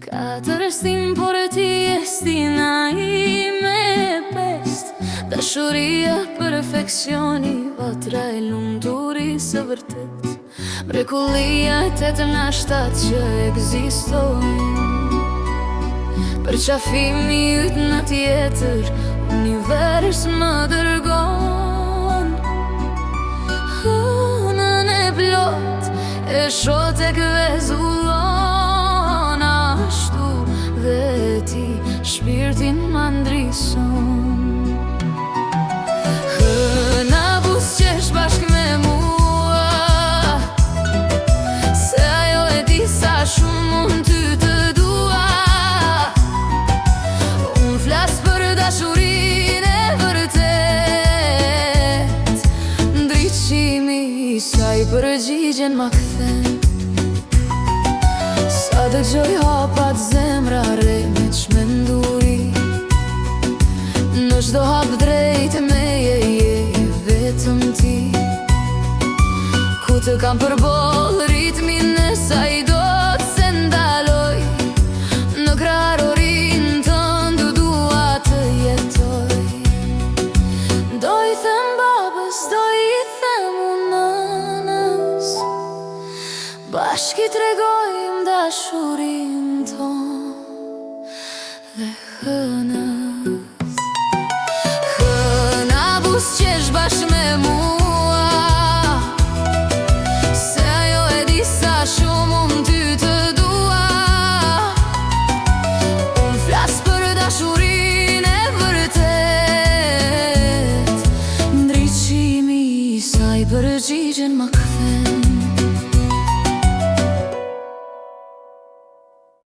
Katër estin, por e ti estina ime pest. Dashuria, perfeksioni, vatra e lumturi së vërtet. Mrekullia e tetën ashtat që ekzistojnë. Për qafimi yt në tjetër univers më dërgon. Hënën e plot e shot e këvezullon. Ashtu dhe ti shpirtin më ndrison. Hëna busqesh bashk me mua, se ajo e di sa shumë mund ty të dua. Unë flas për dashurin e vërtet, ndriqimi i saj përgjigjen ma kthen. Sa dëgjoj hapat zemra re me çmenduri, në çdo hap drejt me je vetëm ti. Ku të kam përball ritmin e saj do të se ndaloj, në krarorin tënd dua të jetoj. Do i them babës, do i them nënës, bashkë i tregojmë dashurin ton dhe hënës. Hëna busqesh bashkë me mua, se ajo e di sa shumë unë ty të dua. Unë flas për dashurin e vërtet, ndriqimi i saj përgjigjen ma kthen.